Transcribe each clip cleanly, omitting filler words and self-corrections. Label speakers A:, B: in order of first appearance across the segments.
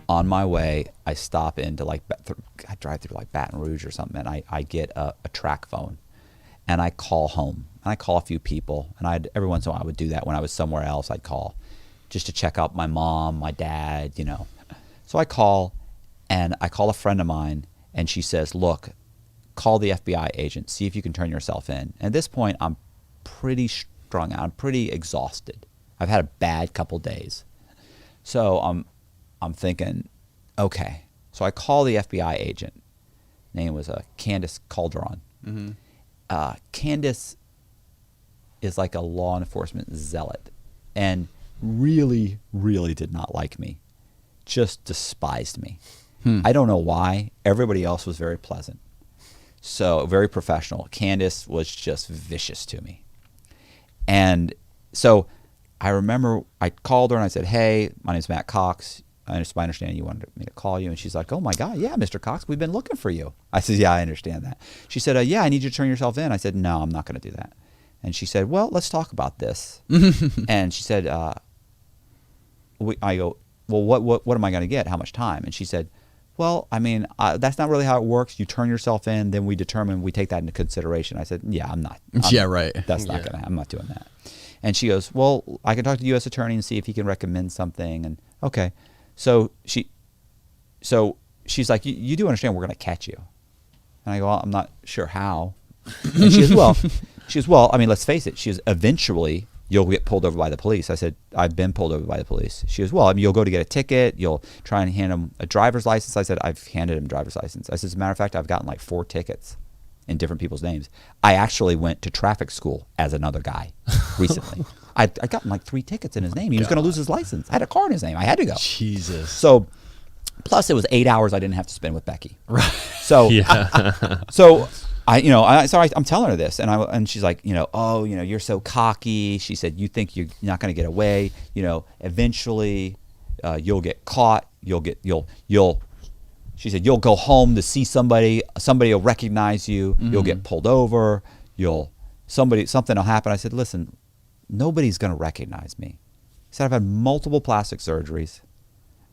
A: On my way, I stop into like, I drive through like Baton Rouge or something, and I get a track phone, and I call home, and I call a few people, and every once in a while I would do that when I was somewhere else. I'd call just to check out my mom, my dad, you know. So I call, and I call a friend of mine, and she says, look, call the FBI agent, see if you can turn yourself in. And at this point, I'm pretty strung out. I'm pretty exhausted. I've had a bad couple days. So I'm thinking, okay. So I call the FBI agent. Name was Candace Calderon. Mm-hmm. Candace is like a law enforcement zealot and really, really did not like me. Just despised me. I don't know why. Everybody else was very pleasant. So very professional. Candace was just vicious to me. And so I remember I called her and I said, hey, my name's Matt Cox. I understand you wanted me to call you. And she's like, oh my God, yeah, Mr. Cox, we've been looking for you. I said, yeah, I understand that. She said, yeah, I need you to turn yourself in. I said, no, I'm not going to do that. And she said, well, let's talk about this. And she said, I go, well, what am I going to get? How much time? And she said, well, I mean, that's not really how it works. You turn yourself in, then we take that into consideration. I said, yeah, I'm not.
B: Yeah, right.
A: That's not going to, I'm not doing that. And she goes, well, I can talk to the U.S. attorney and see if he can recommend something. And okay. So she's like, you do understand we're going to catch you. And I go, well, I'm not sure how. And she goes, well, I mean, let's face it. She goes, eventually you'll get pulled over by the police. I said, I've been pulled over by the police. She goes, well, I mean, you'll go to get a ticket. You'll try and hand him a driver's license. I said, I've handed him a driver's license. I said, as a matter of fact, I've gotten like 4 tickets in different people's names. I actually went to traffic school as another guy recently. I gotten like 3 tickets in his name. He was going to lose his license. I had a car in his name. I had to go.
B: Jesus.
A: So, plus it was 8 hours I didn't have to spend with Becky.
B: Right.
A: So,
C: Yeah.
A: so I'm telling her this, and she's like, oh, you're so cocky. She said, you think you're not going to get away. Eventually, you'll get caught. She said, you'll go home to see somebody. Somebody will recognize you. Mm-hmm. You'll get pulled over. Something will happen. I said, listen, nobody's going to recognize me. I said, I've had multiple plastic surgeries.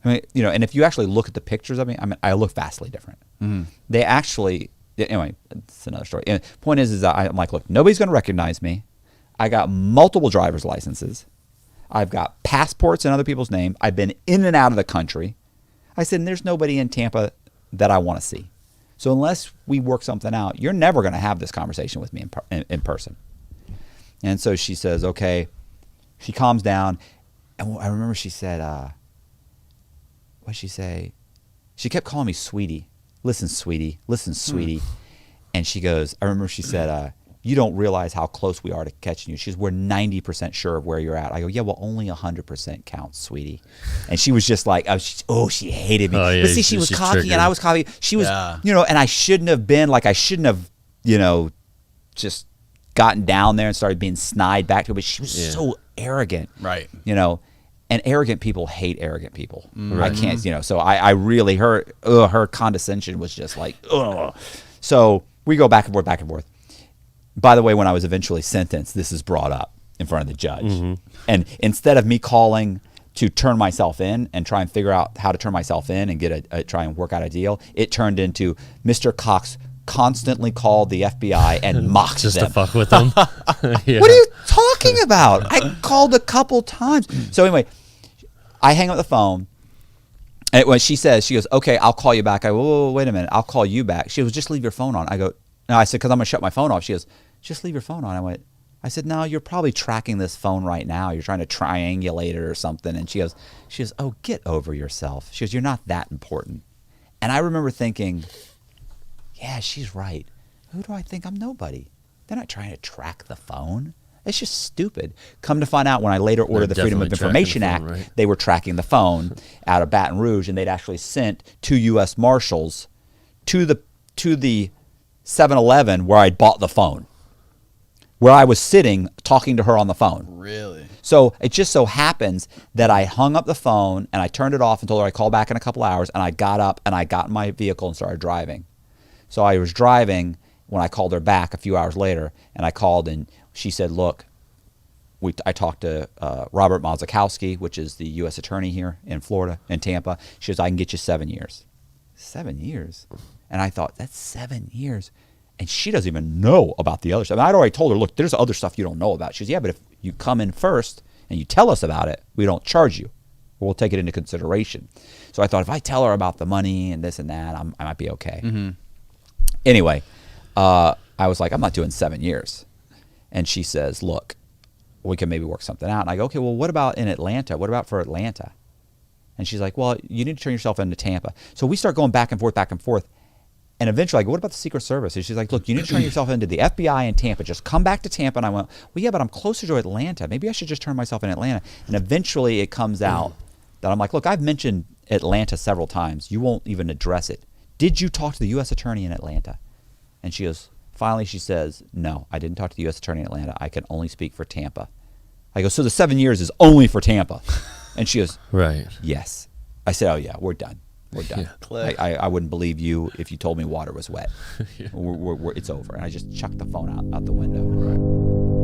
A: I mean, and if you actually look at the pictures of me, I look vastly different. Mm-hmm. They actually, anyway, it's another story. And the point is that I'm like, look, nobody's going to recognize me. I got multiple driver's licenses. I've got passports in other people's name. I've been in and out of the country. I said, and there's nobody in Tampa that I want to see. So unless we work something out, you're never going to have this conversation with me in person. And so she says, okay. She calms down. And I remember she said, what'd she say? She kept calling me sweetie. Listen, sweetie. Listen, sweetie. And she goes, I remember she said, you don't realize how close we are to catching you. She goes, we're 90% sure of where you're at. I go, yeah, well, only 100% counts, sweetie. And she was just like, she hated me.
C: Oh, yeah,
A: but see, she was cocky
C: triggered.
A: and I was cocky. She was, and I shouldn't have been like, I shouldn't have, just gotten down there and started being snide back to her. But she was so arrogant.
B: Right.
A: And arrogant people hate arrogant people. Right. I can't, so I really, her condescension was just like, ugh. So we go back and forth, back and forth. By the way, when I was eventually sentenced, this is brought up in front of the judge. Mm-hmm. And instead of me calling to turn myself in and try and figure out how to turn myself in and get try and work out a deal, it turned into Mr. Cox constantly called the FBI and mocked
C: just
A: them.
C: to fuck with them. Yeah.
A: What are you talking about? I called a couple times. So anyway, I hang up the phone. And when she goes, okay, I'll call you back. I go, whoa, wait a minute. I'll call you back. She goes, just leave your phone on. I go, no, I said, because I'm going to shut my phone off. She goes, just leave your phone on. I said, no, you're probably tracking this phone right now. You're trying to triangulate it or something. And she goes, oh, get over yourself. She goes, you're not that important. And I remember thinking, yeah, she's right. Who do I think? I'm nobody. They're not trying to track the phone. It's just stupid. Come to find out, when I later ordered the Freedom of Information Act,
C: right?
A: They were tracking the phone out of Baton Rouge, and they'd actually sent 2 U.S. Marshals to the 7-Eleven where I'd bought the phone, where I was sitting talking to her on the phone.
B: Really?
A: So it just so happens that I hung up the phone and I turned it off and told her I'd call back in a couple hours, and I got up and I got in my vehicle and started driving. So I was driving when I called her back a few hours later, and I called and she said, look, I talked to Robert Mazakowski, which is the U.S. attorney here in Florida, in Tampa. She goes, I can get you 7 years. 7 years? And I thought, that's 7 years. And she doesn't even know about the other stuff. And I'd already told her, look, there's other stuff you don't know about. She goes, yeah, but if you come in first and you tell us about it, we don't charge you. We'll take it into consideration. So I thought, if I tell her about the money and this and that, I might be okay.
B: Mm-hmm.
A: Anyway, I was like, I'm not doing 7 years. And she says, look, we can maybe work something out. And I go, okay, well, what about in Atlanta? What about for Atlanta? And she's like, well, you need to turn yourself into Tampa. So we start going back and forth, back and forth. And eventually I go, what about the Secret Service? And she's like, look, you need to turn yourself into the FBI in Tampa. Just come back to Tampa. And I went, well, yeah, but I'm closer to Atlanta. Maybe I should just turn myself in Atlanta. And eventually it comes out that I'm like, look, I've mentioned Atlanta several times. You won't even address it. Did you talk to the U.S. attorney in Atlanta? And she goes, finally she says, no, I didn't talk to the U.S. attorney in Atlanta. I can only speak for Tampa. I go, so the 7 years is only for Tampa? And she goes,
C: Right.
A: yes. I said, oh yeah, we're done. We're done.
C: Yeah.
B: Click.
A: I wouldn't believe you if you told me water was wet. It's over. And I just chucked the phone out the window.
C: Right.